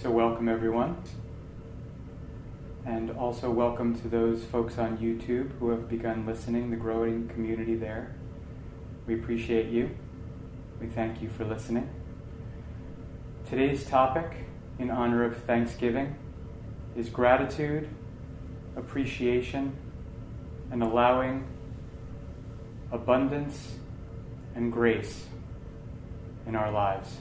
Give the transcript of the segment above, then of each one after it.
So welcome everyone, and also welcome to those folks on YouTube who have begun listening, the growing community there. We appreciate you. We thank you for listening. Today's topic, in honor of Thanksgiving, is gratitude, appreciation, and allowing abundance and grace in our lives.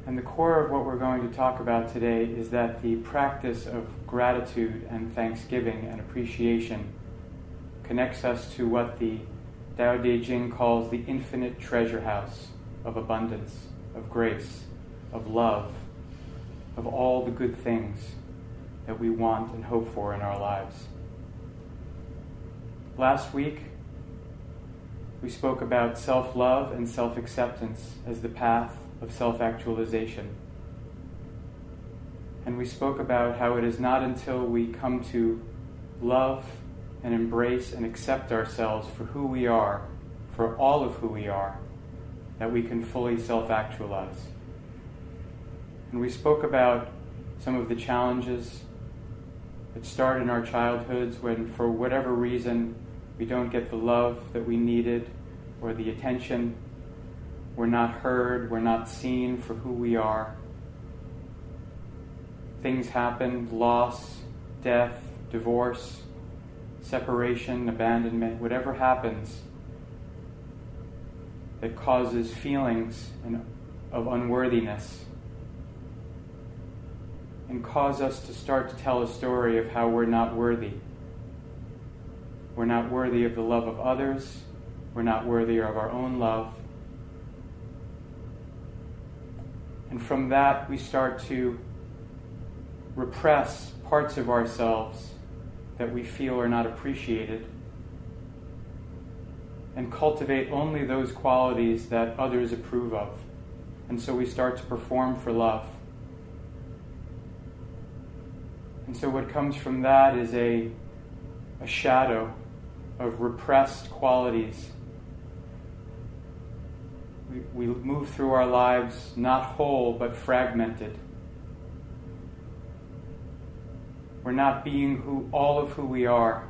And the core of what we're going to talk about today is that the practice of gratitude and thanksgiving and appreciation connects us to what the Tao Te Ching calls the infinite treasure house of abundance, of grace, of love, of all the good things that we want and hope for in our lives. Last week, we spoke about self-love and self-acceptance as the path of self-actualization. And we spoke about how it is not until we come to love and embrace and accept ourselves for who we are, for all of who we are, that we can fully self-actualize. And we spoke about some of the challenges that start in our childhoods when, for whatever reason, we don't get the love that we needed or the attention. We're not heard, we're not seen for who we are. Things happen, loss, death, divorce, separation, abandonment, whatever happens that causes feelings of unworthiness and cause us to start to tell a story of how we're not worthy. We're not worthy of the love of others. We're not worthy of our own love. And from that, we start to repress parts of ourselves that we feel are not appreciated and cultivate only those qualities that others approve of. And so we start to perform for love. And so what comes from that is a shadow of repressed qualities. We move through our lives not whole but fragmented. We're not being all of who we are.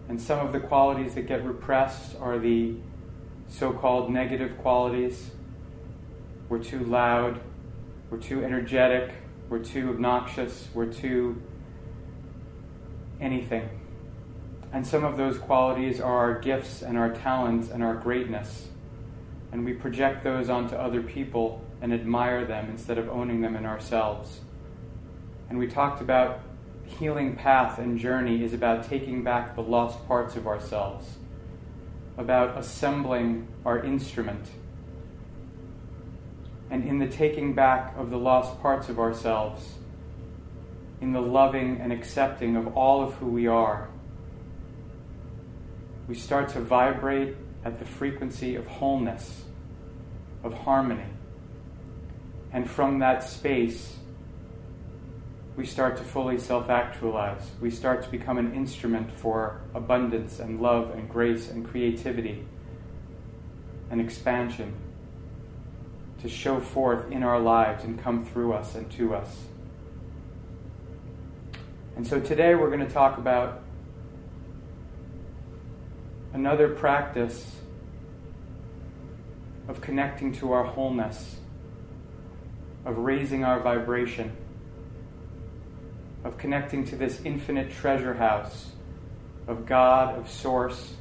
And some of the qualities that get repressed are the so-called negative qualities. We're too loud, we're too energetic, we're too obnoxious, we're too anything. And some of those qualities are our gifts and our talents and our greatness. And we project those onto other people and admire them instead of owning them in ourselves. And we talked about the healing path and journey is about taking back the lost parts of ourselves, about assembling our instrument. And in the taking back of the lost parts of ourselves, in the loving and accepting of all of who we are, we start to vibrate at the frequency of wholeness, of harmony. And from that space, we start to fully self-actualize. We start to become an instrument for abundance and love and grace and creativity and expansion to show forth in our lives and come through us and to us. And so today we're going to talk about another practice of connecting to our wholeness, of raising our vibration, of connecting to this infinite treasure house of God, of Source,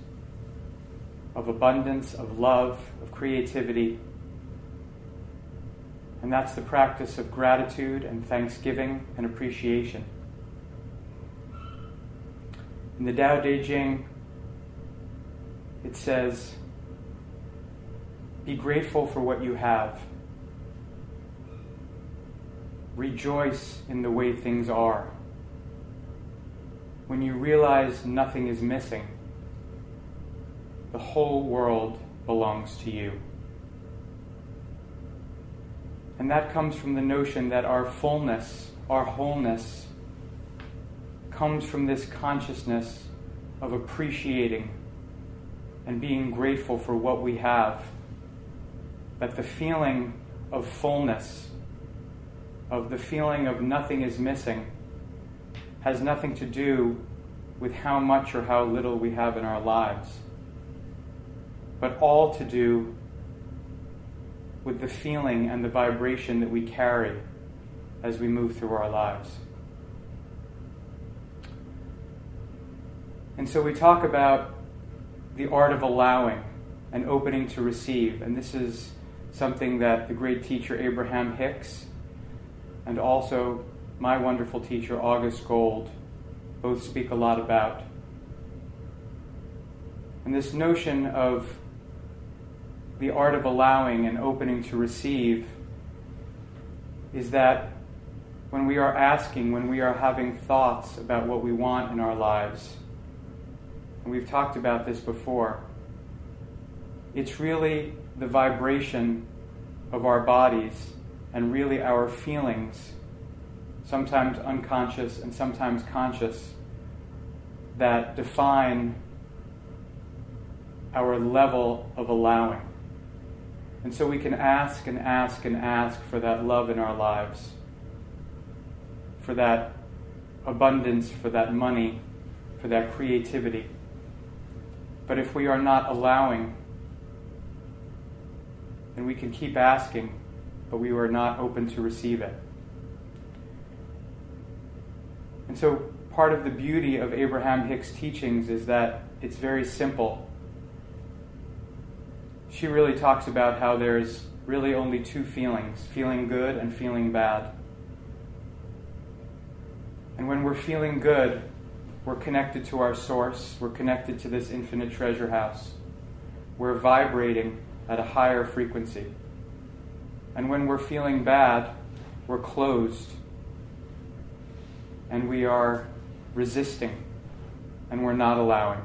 of abundance, of love, of creativity. And that's the practice of gratitude and thanksgiving and appreciation. In the Tao Te Ching, it says, be grateful for what you have. Rejoice in the way things are. When you realize nothing is missing, the whole world belongs to you. And that comes from the notion that our fullness, our wholeness, comes from this consciousness of appreciating and being grateful for what we have. That the feeling of fullness, of the feeling of nothing is missing, has nothing to do with how much or how little we have in our lives, but all to do with the feeling and the vibration that we carry as we move through our lives. And so we talk about the art of allowing and opening to receive, and this is something that the great teacher Abraham Hicks and also my wonderful teacher August Gold both speak a lot about. And this notion of the art of allowing and opening to receive is that when we are asking, when we are having thoughts about what we want in our lives, and we've talked about this before, it's really the vibration of our bodies and really our feelings, sometimes unconscious and sometimes conscious, that define our level of allowing. And so we can ask and ask and ask for that love in our lives, for that abundance, for that money, for that creativity. But if we are not allowing, then we can keep asking, but we are not open to receive it. And so part of the beauty of Abraham Hicks' teachings is that it's very simple. She really talks about how there's really only two feelings, feeling good and feeling bad. And when we're feeling good, we're connected to our source, we're connected to this infinite treasure house. We're vibrating at a higher frequency. And when we're feeling bad, we're closed. And we are resisting. And we're not allowing.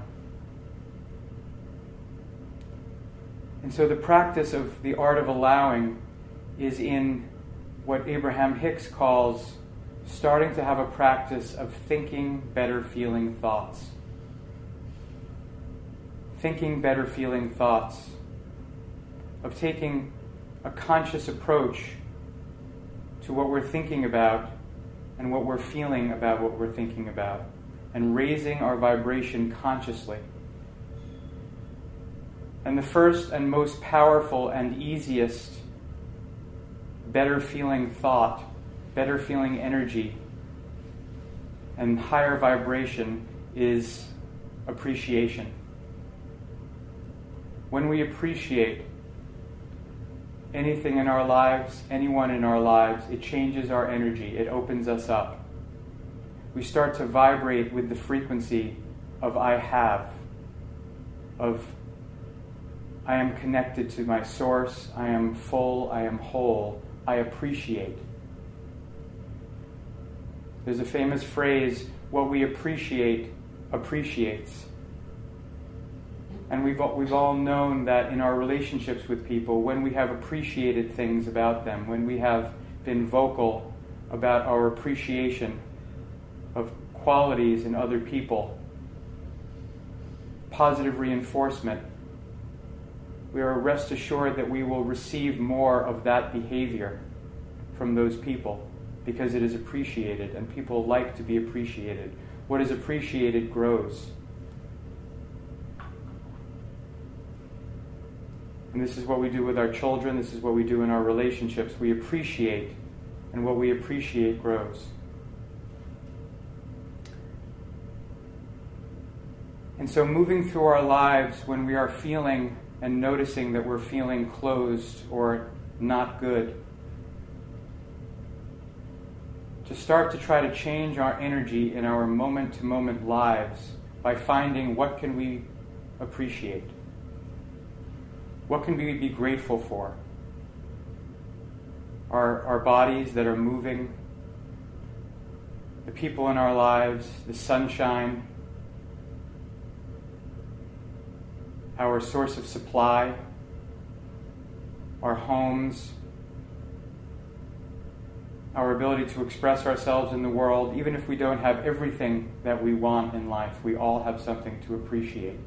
And so the practice of the art of allowing is in what Abraham Hicks calls starting to have a practice of thinking better feeling thoughts. Thinking better feeling thoughts. Of taking a conscious approach to what we're thinking about and what we're feeling about what we're thinking about, and raising our vibration consciously. And the first and most powerful and easiest better feeling thought, better feeling energy, and higher vibration is appreciation. When we appreciate anything in our lives, anyone in our lives, it changes our energy, it opens us up. We start to vibrate with the frequency of I have, of I am connected to my source, I am full, I am whole, I appreciate. There's a famous phrase, what we appreciate appreciates. And we've all known that in our relationships with people, when we have appreciated things about them, when we have been vocal about our appreciation of qualities in other people, positive reinforcement, we are rest assured that we will receive more of that behavior from those people because it is appreciated, and people like to be appreciated. What is appreciated grows. And this is what we do with our children, this is what we do in our relationships. We appreciate, and what we appreciate grows. And so moving through our lives when we are feeling and noticing that we're feeling closed or not good, to start to try to change our energy in our moment-to-moment lives by finding what can we appreciate. What can we be grateful for? Our bodies that are moving, the people in our lives, the sunshine, our source of supply, our homes, our ability to express ourselves in the world. Even if we don't have everything that we want in life, we all have something to appreciate.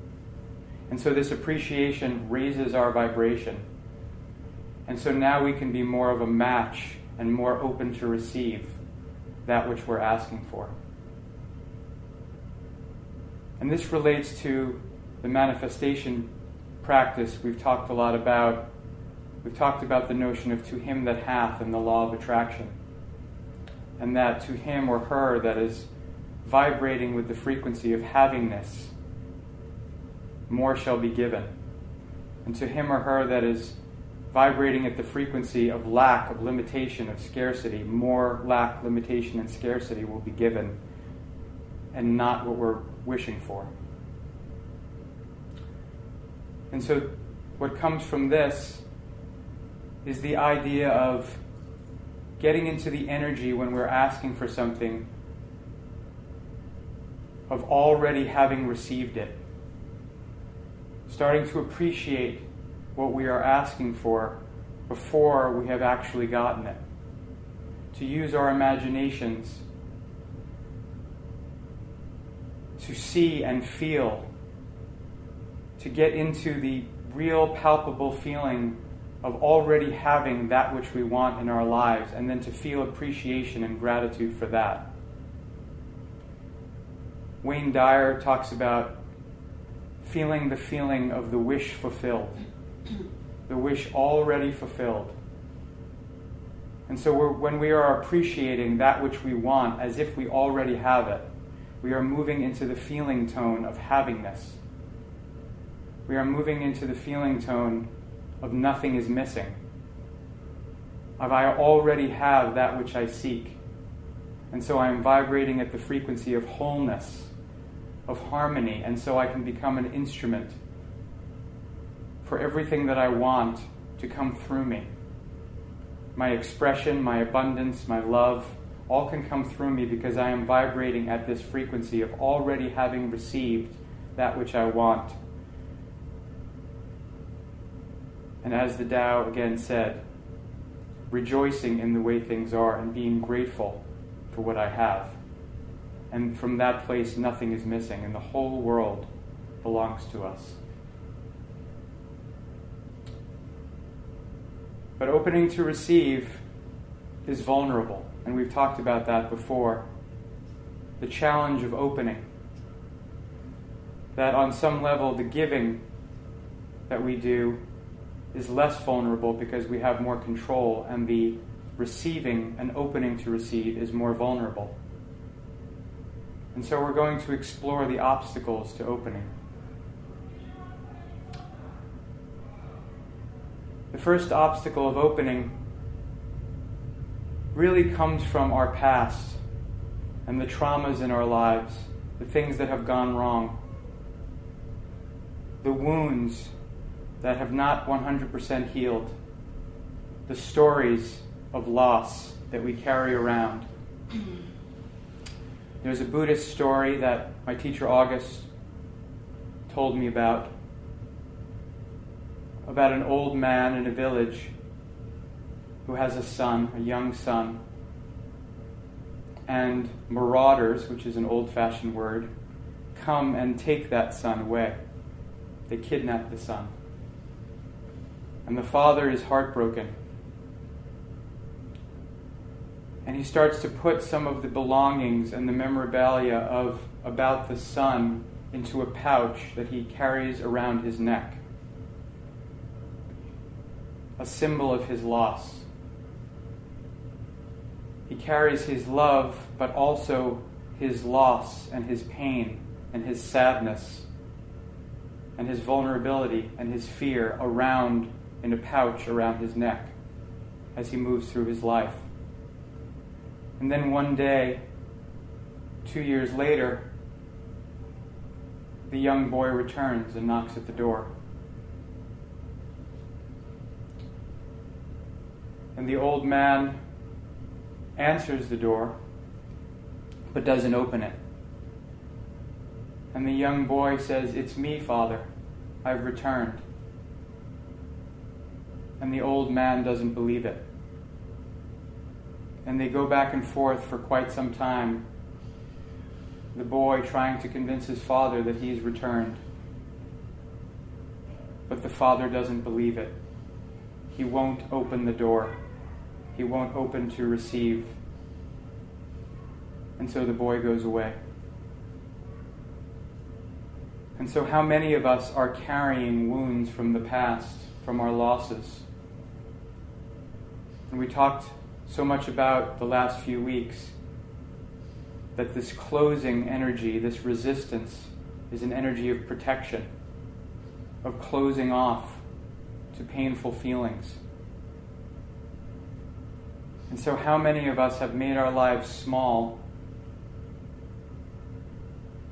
And so this appreciation raises our vibration. And so now we can be more of a match and more open to receive that which we're asking for. And this relates to the manifestation practice we've talked a lot about. We've talked about the notion of to him that hath and the law of attraction. And that to him or her that is vibrating with the frequency of havingness, more shall be given. And to him or her that is vibrating at the frequency of lack, of limitation, of scarcity, more lack, limitation, and scarcity will be given, and not what we're wishing for. And so what comes from this is the idea of getting into the energy when we're asking for something of already having received it. Starting to appreciate what we are asking for before we have actually gotten it. To use our imaginations to see and feel, to get into the real palpable feeling of already having that which we want in our lives, and then to feel appreciation and gratitude for that. Wayne Dyer talks about feeling the feeling of the wish fulfilled, the wish already fulfilled. And so when we are appreciating that which we want as if we already have it, we are moving into the feeling tone of havingness. We are moving into the feeling tone of nothing is missing. Of I already have that which I seek. And so I am vibrating at the frequency of wholeness, of harmony, and so I can become an instrument for everything that I want to come through me. My expression, my abundance, my love, all can come through me because I am vibrating at this frequency of already having received that which I want. And as the Tao again said, rejoicing in the way things are and being grateful for what I have. And from that place, nothing is missing, and the whole world belongs to us. But opening to receive is vulnerable, and we've talked about that before. The challenge of opening. That on some level, the giving that we do is less vulnerable because we have more control, and the receiving and opening to receive is more vulnerable. And so we're going to explore the obstacles to opening. The first obstacle of opening really comes from our past and the traumas in our lives, the things that have gone wrong, the wounds that have not 100% healed, the stories of loss that we carry around. There's a Buddhist story that my teacher August told me about an old man in a village who has a son, a young son, and marauders, which is an old-fashioned word, come and take that son away. They kidnap the son. And the father is heartbroken. And he starts to put some of the belongings and the memorabilia about the son into a pouch that he carries around his neck. A symbol of his loss. He carries his love, but also his loss and his pain and his sadness and his vulnerability and his fear around in a pouch around his neck as he moves through his life. And then one day, 2 years later, the young boy returns and knocks at the door. And the old man answers the door, but doesn't open it. And the young boy says, "It's me, Father. I've returned." And the old man doesn't believe it. And they go back and forth for quite some time, the boy trying to convince his father that he's returned. But the father doesn't believe it. he won't open the door. He won't open to receive. And so the boy goes away. And so how many of us are carrying wounds from the past, from our losses? And we talked so much about the last few weeks that this closing energy, this resistance, is an energy of protection, of closing off to painful feelings. And so how many of us have made our lives small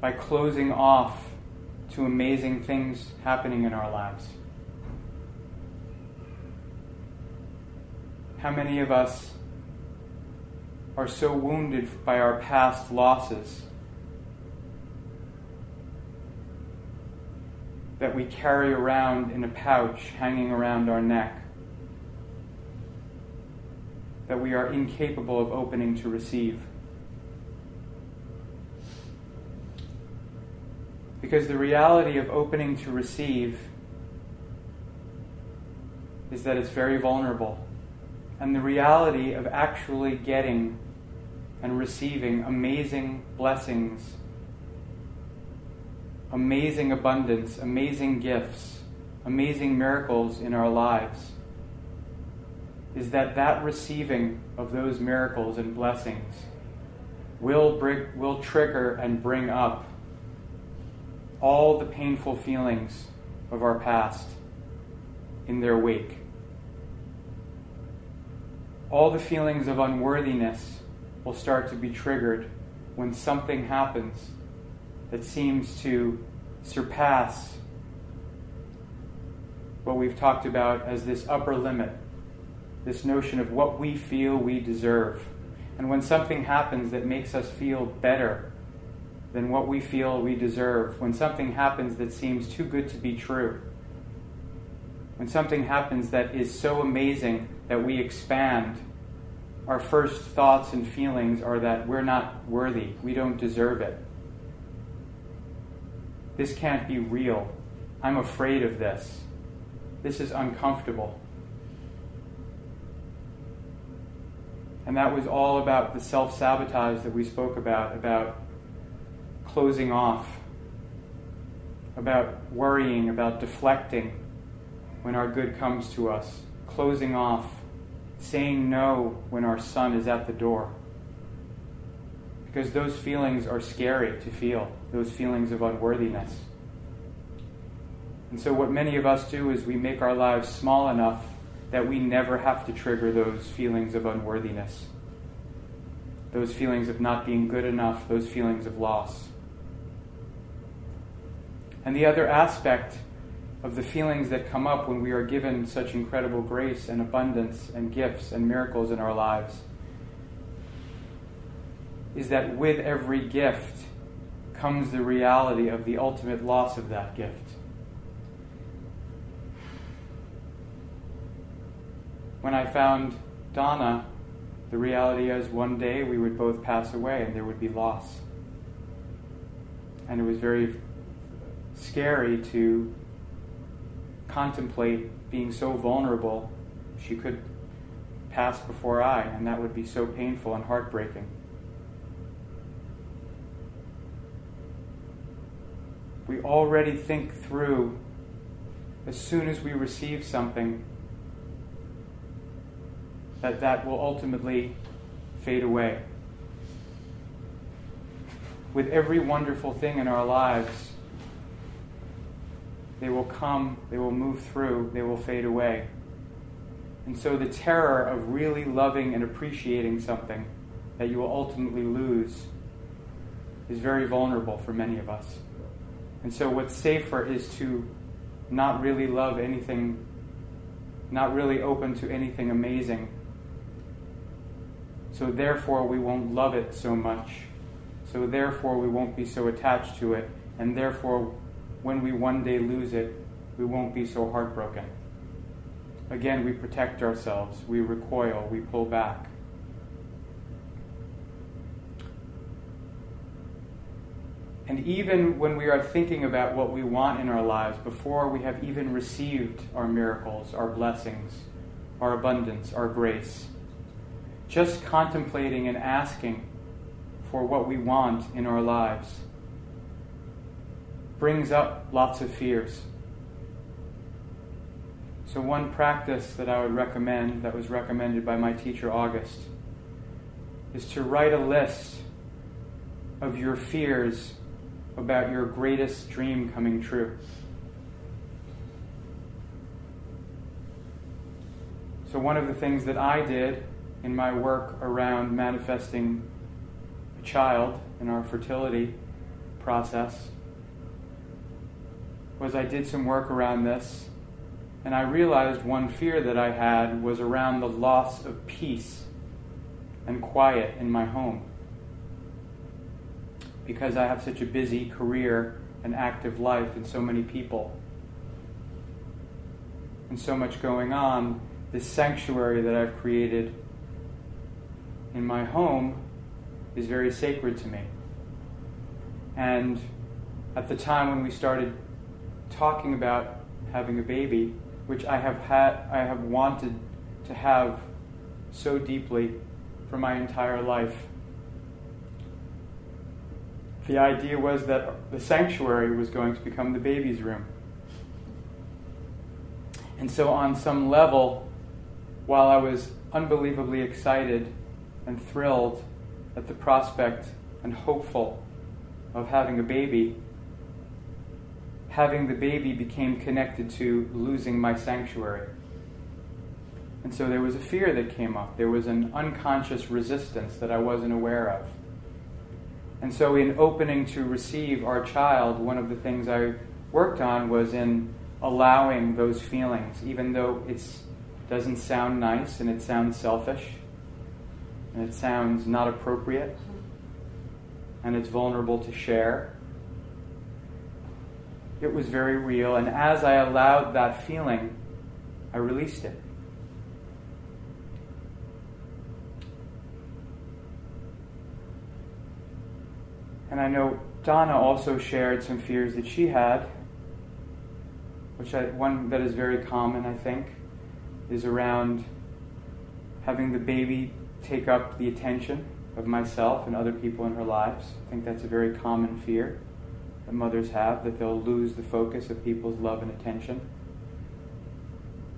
by closing off to amazing things happening in our lives? How many of us are so wounded by our past losses that we carry around in a pouch hanging around our neck, that we are incapable of opening to receive? Because the reality of opening to receive is that it's very vulnerable. And the reality of actually getting and receiving amazing blessings, amazing abundance, amazing gifts, amazing miracles in our lives is that receiving of those miracles and blessings will trigger and bring up all the painful feelings of our past in their wake. All the feelings of unworthiness will start to be triggered when something happens that seems to surpass what we've talked about as this upper limit, this notion of what we feel we deserve. And when something happens that makes us feel better than what we feel we deserve, when something happens that seems too good to be true, when something happens that is so amazing that we expand, our first thoughts and feelings are that we're not worthy, we don't deserve it. This can't be real. I'm afraid of this. This is uncomfortable. And that was all about the self-sabotage that we spoke about closing off, about worrying, about deflecting when our good comes to us, closing off, saying no when our son is at the door. Because those feelings are scary to feel, those feelings of unworthiness. And so what many of us do is we make our lives small enough that we never have to trigger those feelings of unworthiness, those feelings of not being good enough, those feelings of loss. And the other aspect of the feelings that come up when we are given such incredible grace and abundance and gifts and miracles in our lives is that with every gift comes the reality of the ultimate loss of that gift. When I found Donna, the reality is one day we would both pass away and there would be loss. And it was very scary to contemplate being so vulnerable. She could pass before I, and that would be so painful and heartbreaking. We already think through, as soon as we receive something, that will ultimately fade away. With every wonderful thing in our lives, they will come, they will move through, they will fade away. And so the terror of really loving and appreciating something that you will ultimately lose is very vulnerable for many of us. And so what's safer is to not really love anything, not really open to anything amazing. So therefore we won't love it so much. So therefore we won't be so attached to it. And therefore when we one day lose it, we won't be so heartbroken. Again, we protect ourselves, we recoil, we pull back. And even when we are thinking about what we want in our lives, before we have even received our miracles, our blessings, our abundance, our grace. Just contemplating and asking for what we want in our lives brings up lots of fears. So one practice that I would recommend, that was recommended by my teacher August, is to write a list of your fears about your greatest dream coming true. So one of the things that I did in my work around manifesting a child in our fertility process was I did some work around this, and I realized one fear that I had was around the loss of peace and quiet in my home. Because I have such a busy career and active life and so many people and so much going on, this sanctuary that I've created in my home is very sacred to me. And at the time when we started talking about having a baby, which I have wanted to have so deeply for my entire life, the idea was that the sanctuary was going to become the baby's room. And so on some level, while I was unbelievably excited and thrilled at the prospect and hopeful of having a baby, having the baby became connected to losing my sanctuary. And so there was a fear that came up. There was an unconscious resistance that I wasn't aware of. And so in opening to receive our child, one of the things I worked on was in allowing those feelings, even though it doesn't sound nice and it sounds selfish and it sounds not appropriate and it's vulnerable to share. It was very real, and as I allowed that feeling, I released it. And I know Donna also shared some fears that she had, one that is very common, I think, is around having the baby take up the attention of myself and other people in her lives. I think that's a very common fear that mothers have, that they'll lose the focus of people's love and attention.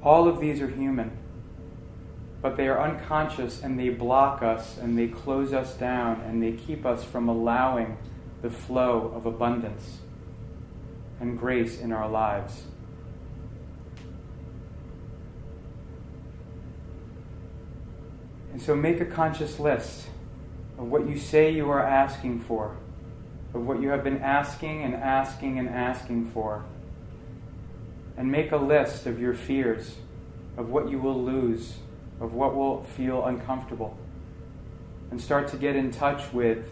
All of these are human, but they are unconscious and they block us and they close us down and they keep us from allowing the flow of abundance and grace in our lives. And so make a conscious list of what you say you are asking for, of what you have been asking and asking and asking for. And make a list of your fears, of what you will lose, of what will feel uncomfortable. And start to get in touch with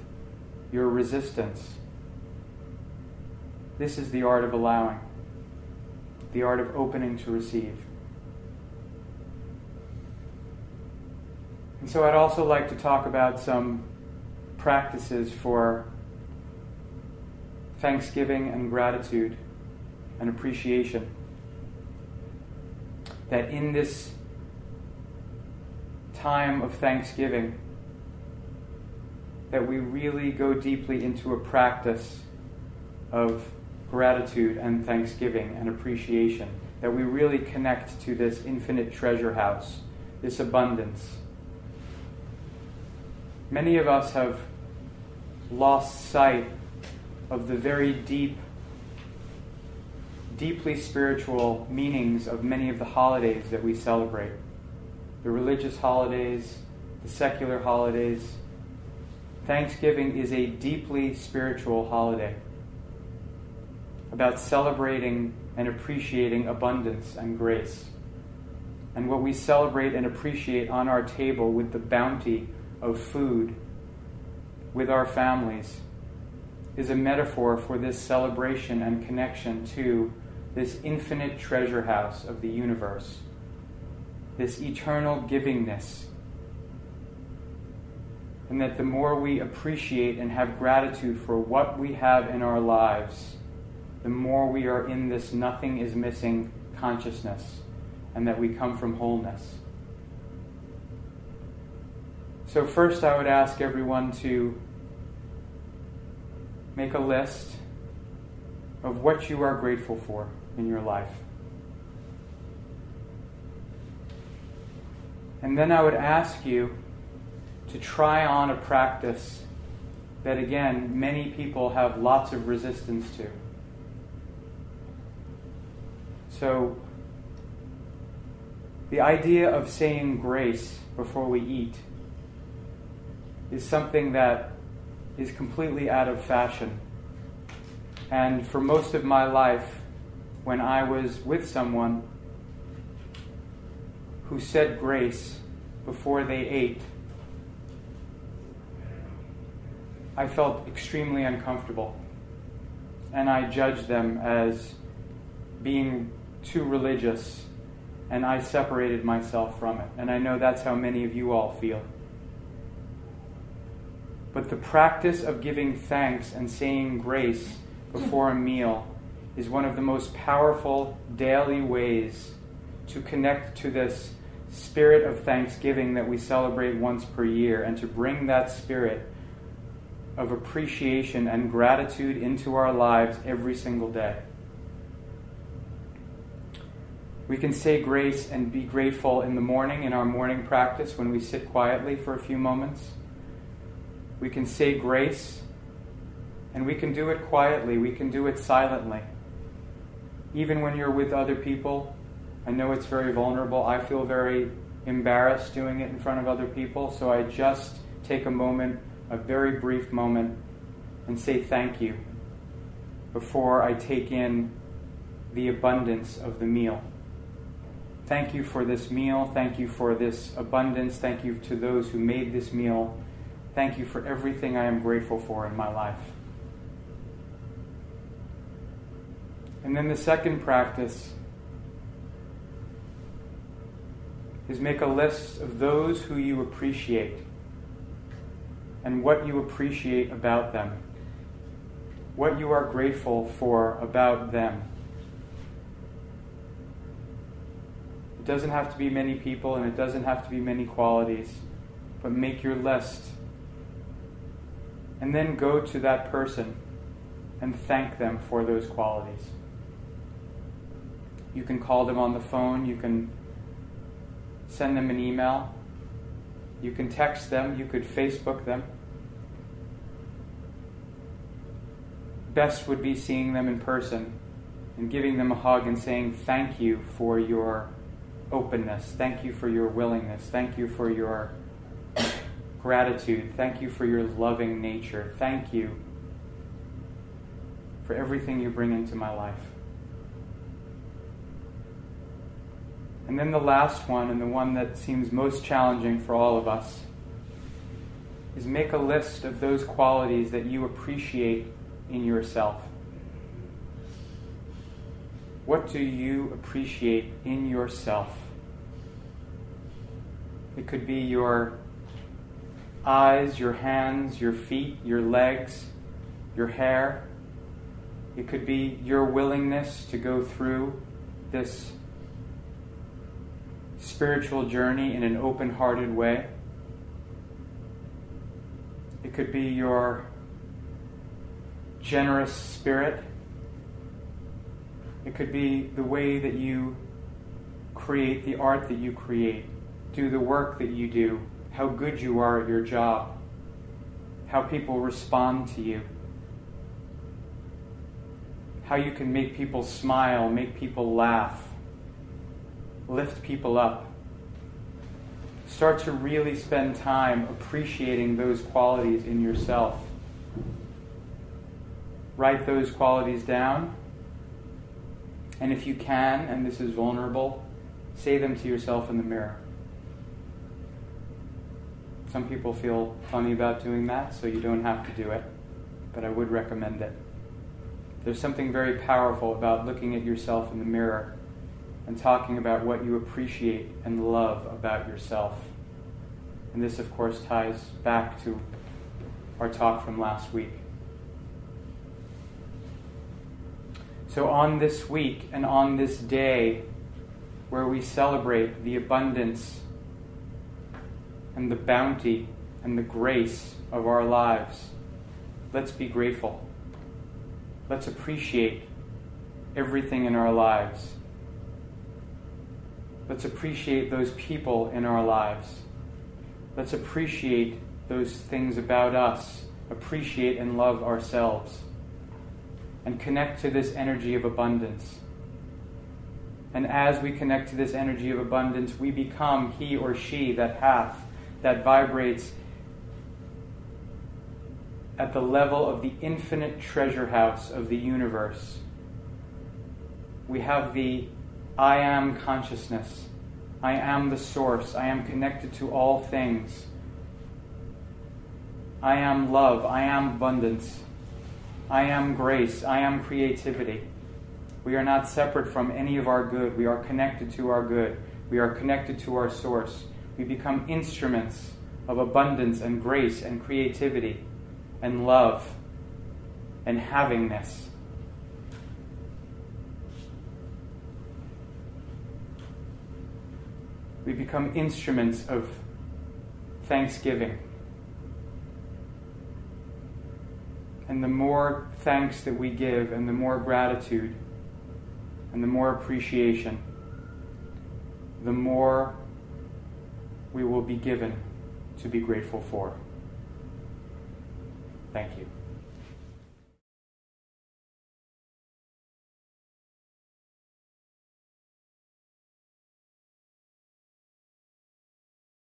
your resistance. This is the art of allowing, the art of opening to receive. And so I'd also like to talk about some practices for thanksgiving and gratitude and appreciation. That in this time of Thanksgiving, that we really go deeply into a practice of gratitude and thanksgiving and appreciation. That we really connect to this infinite treasure house, this abundance. Many of us have lost sight of the very deeply spiritual meanings of many of the holidays that we celebrate. The religious holidays, the secular holidays. Thanksgiving is a deeply spiritual holiday about celebrating and appreciating abundance and grace. And what we celebrate and appreciate on our table with the bounty of food with our families is a metaphor for this celebration and connection to this infinite treasure house of the universe, this eternal givingness. And that the more we appreciate and have gratitude for what we have in our lives, the more we are in this nothing is missing consciousness, and that we come from wholeness. So first I would ask everyone to make a list of what you are grateful for in your life. And then I would ask you to try on a practice that, again, many people have lots of resistance to. So, the idea of saying grace before we eat is something that is completely out of fashion. And for most of my life, when I was with someone who said grace before they ate, I felt extremely uncomfortable. And I judged them as being too religious, and I separated myself from it. And I know that's how many of you all feel. But the practice of giving thanks and saying grace before a meal is one of the most powerful daily ways to connect to this spirit of thanksgiving that we celebrate once per year, and to bring that spirit of appreciation and gratitude into our lives every single day. We can say grace and be grateful in the morning in our morning practice when we sit quietly for a few moments. We can say grace, and we can do it quietly. We can do it silently. Even when you're with other people, I know it's very vulnerable. I feel very embarrassed doing it in front of other people, so I just take a moment, a very brief moment, and say thank you before I take in the abundance of the meal. Thank you for this meal. Thank you for this abundance. Thank you to those who made this meal. Thank you for everything I am grateful for in my life. And then the second practice is make a list of those who you appreciate and what you appreciate about them, what you are grateful for about them. It doesn't have to be many people, and it doesn't have to be many qualities, but make your list. And then go to that person and thank them for those qualities. You can call them on the phone, you can send them an email, you can text them, you could Facebook them. Best would be seeing them in person and giving them a hug and saying thank you for your openness, thank you for your willingness, thank you for your gratitude, thank you for your loving nature, thank you for everything you bring into my life. And then the last one, and the one that seems most challenging for all of us, is make a list of those qualities that you appreciate in yourself. What do you appreciate in yourself? It could be your eyes, your hands, your feet, your legs, your hair. It could be your willingness to go through this spiritual journey in an open-hearted way. It could be your generous spirit. It could be the way that you create the art that you create, do the work that you do, how good you are at your job, how people respond to you, how you can make people smile, make people laugh, lift people up. Start to really spend time appreciating those qualities in yourself. Write those qualities down. And if you can, and this is vulnerable, say them to yourself in the mirror. Some people feel funny about doing that, so you don't have to do it, but I would recommend it. There's something very powerful about looking at yourself in the mirror and talking about what you appreciate and love about yourself. And this, of course, ties back to our talk from last week. So on this week and on this day where we celebrate the abundance and the bounty and the grace of our lives, let's be grateful. Let's appreciate everything in our lives. Let's appreciate those people in our lives. Let's appreciate those things about us, appreciate and love ourselves, and connect to this energy of abundance. And as we connect to this energy of abundance, we become he or she that hath, that vibrates at the level of the infinite treasure house of the universe. We have the I am consciousness. I am the source. I am connected to all things. I am love. I am abundance. I am grace. I am creativity. We are not separate from any of our good. We are connected to our good. We are connected to our source. We become instruments of abundance and grace and creativity and love and havingness. We become instruments of thanksgiving. And the more thanks that we give, and the more gratitude, and the more appreciation, the more we will be given to be grateful for. Thank you.